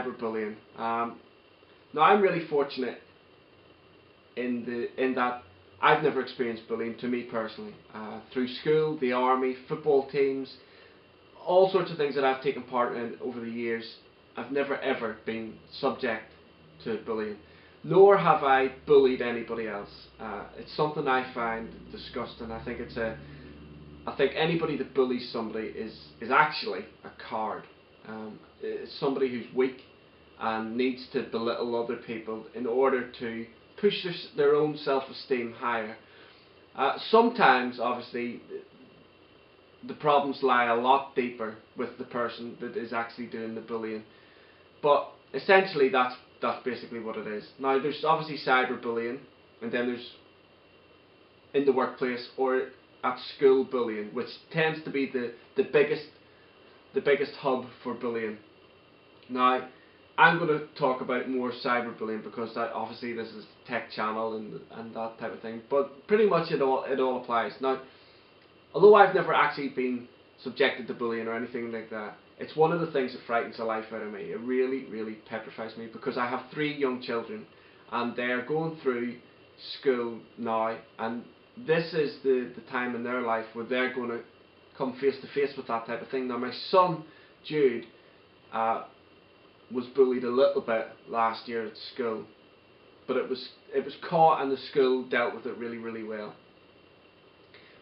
cyberbullying. Now I'm really fortunate in that I've never experienced bullying to me personally. Through school, the army, football teams, all sorts of things that I've taken part in over the years, I've never ever been subject to bullying. Nor have I bullied anybody else. It's something I find disgusting. I think anybody that bullies somebody is actually a coward. It's somebody who's weak and needs to belittle other people in order to push their own self-esteem higher. Sometimes, obviously, the problems lie a lot deeper with the person that is actually doing the bullying. But essentially, that's basically what it is. Now, there's obviously cyberbullying, and then there's in the workplace or at school bullying, which tends to be the biggest hub for bullying. Now, I'm going to talk about more cyberbullying because obviously this is a tech channel and that type of thing. But pretty much it all applies. Now, although I've never actually been subjected to bullying or anything like that, it's one of the things that frightens the life out of me. It really, really petrifies me because I have 3 young children and they're going through school now, and this is the time in their life where they're going to come face to face with that type of thing. Now, my son Jude was bullied a little bit last year at school, but it was caught and the school dealt with it really, really well.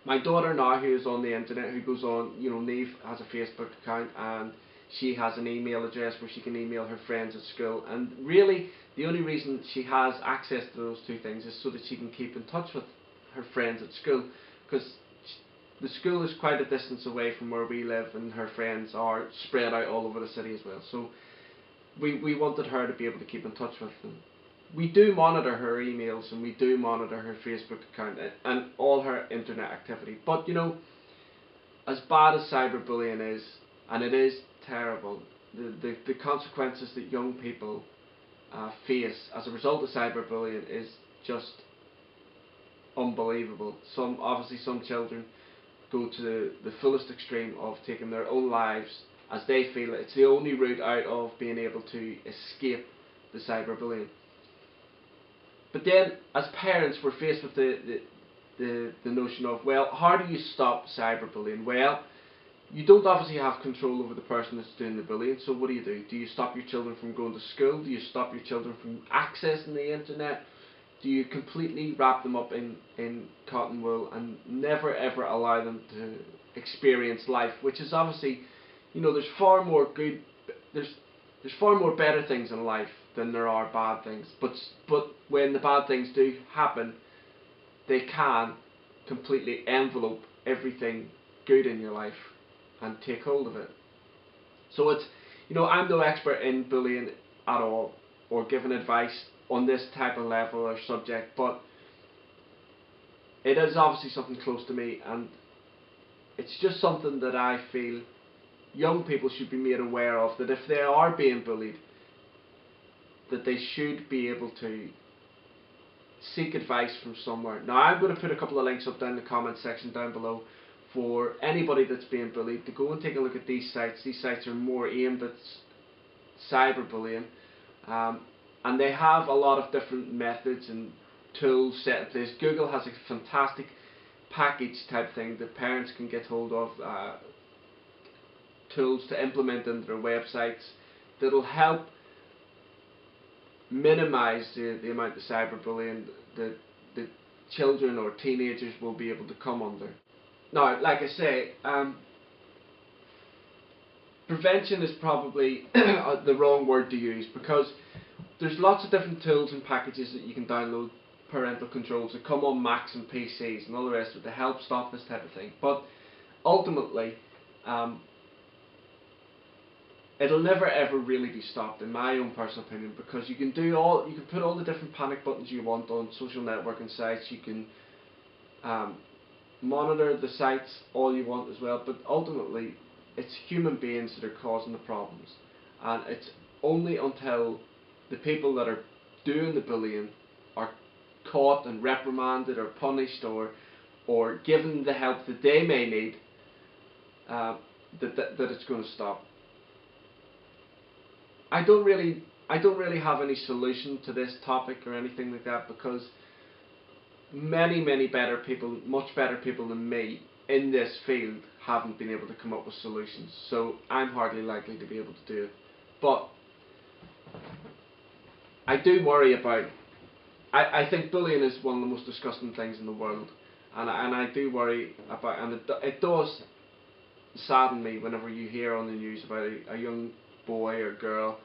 My daughter now, who is on the internet, who goes on, Neve has a Facebook account and she has an email address where she can email her friends at school, and really the only reason she has access to those 2 things is so that she can keep in touch with her friends at school, because the school is quite a distance away from where we live and her friends are spread out all over the city as well. So we wanted her to be able to keep in touch with them. We do monitor her emails and we do monitor her Facebook account and all her internet activity. But as bad as cyberbullying is, and it is terrible, the consequences that young people face as a result of cyberbullying is just unbelievable. Obviously some children go to the fullest extreme of taking their own lives, as they feel it's the only route out of being able to escape the cyberbullying. But then, as parents, we're faced with the notion of, well, how do you stop cyberbullying? Well, you don't obviously have control over the person that's doing the bullying, so what do? Do you stop your children from going to school? Do you stop your children from accessing the internet? Do you completely wrap them up in cotton wool and never ever allow them to experience life? Which is obviously, there's far more better things in life than there are bad things. But when the bad things do happen, they can completely envelope everything good in your life and take hold of it. So it's, I'm no expert in bullying at all or giving advice on this type of level or subject, but it is obviously something close to me, and it's just something that I feel young people should be made aware of, that if they are being bullied, that they should be able to seek advice from somewhere. Now, I'm going to put a couple of links up down in the comment section down below for anybody that's being bullied to go and take a look at these sites. These sites are more aimed at cyberbullying, and they have a lot of different methods and tools set in place. Google has a fantastic package type thing that parents can get hold of, tools to implement into their websites that'll help minimize the amount of cyberbullying that children or teenagers will be able to come under. Now, like I say, prevention is probably the wrong word to use, because there's lots of different tools and packages that you can download, parental controls that come on Macs and PCs and all the rest of it to help stop this type of thing. But ultimately, it'll never ever really be stopped, in my own personal opinion, because you can put all the different panic buttons you want on social networking sites. You can monitor the sites all you want as well, but ultimately it's human beings that are causing the problems, and it's only until the people that are doing the bullying are caught and reprimanded or punished or given the help that they may need that it's going to stop. I don't really have any solution to this topic or anything like that, because many better people, much better people than me in this field, haven't been able to come up with solutions. So I'm hardly likely to be able to do it. But I do worry about. I think bullying is one of the most disgusting things in the world, and I do worry about, and it does sadden me whenever you hear on the news about a young boy or girl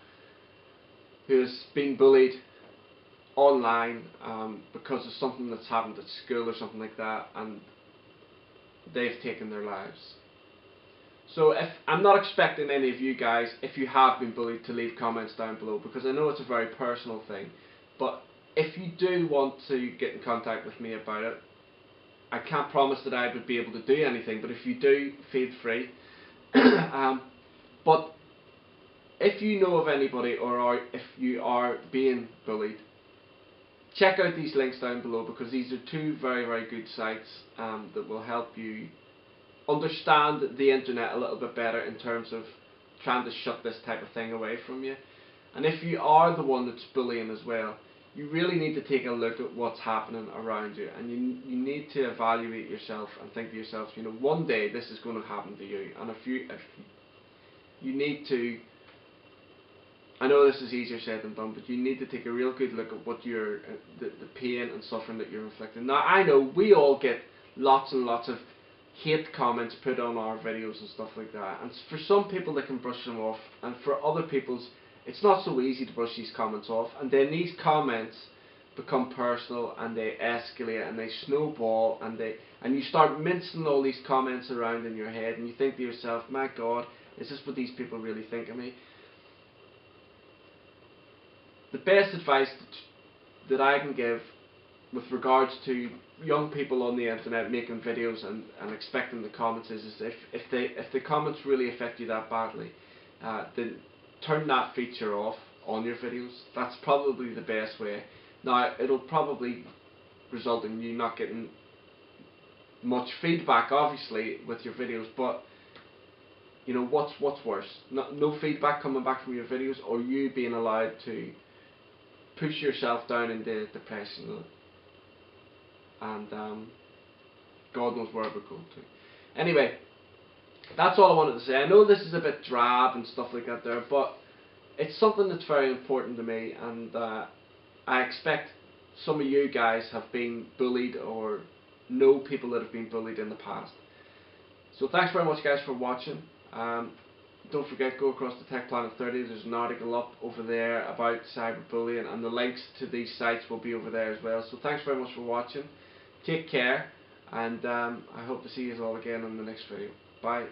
who has been bullied online because of something that's happened at school or something like that, and they've taken their lives. So if I'm not expecting any of you guys, if you have been bullied, to leave comments down below, because I know it's a very personal thing. But if you do want to get in contact with me about it, I can't promise that I would be able to do anything, but if you do, feel free. But if you know of anybody, or if you are being bullied, check out these links down below, because these are two very good sites that will help you understand the internet a little bit better in terms of trying to shut this type of thing away from you. And if you are the one that's bullying as well, you really need to take a look at what's happening around you, and you need to evaluate yourself and think to yourself, you know, one day this is going to happen to you, and if you need to, I know this is easier said than done, but you need to take a real good look at what you're, the pain and suffering that you're inflicting. Now I know we all get lots and lots of hate comments put on our videos and stuff like that, and for some people they can brush them off, and for other people's it's not so easy to brush these comments off, and then these comments become personal and they escalate and they snowball, and you start mincing all these comments around in your head, and you think to yourself, my God, is this what these people really think of me? The best advice that I can give with regards to young people on the internet making videos and expecting the comments is if the comments really affect you that badly, then turn that feature off on your videos. That's probably the best way. Now it'll probably result in you not getting much feedback, obviously, with your videos, but you know, what's worse? No feedback coming back from your videos, or you being allowed to push yourself down into depression and God knows where it would go to. Anyway, that's all I wanted to say. I know this is a bit drab and stuff like that there, but it's something that's very important to me, and I expect some of you guys have been bullied or know people that have been bullied in the past. So thanks very much guys for watching. Don't forget, go across to Tech Planet 30, there's an article up over there about cyberbullying, and the links to these sites will be over there as well. So thanks very much for watching, take care, and I hope to see you all again in the next video. Bye.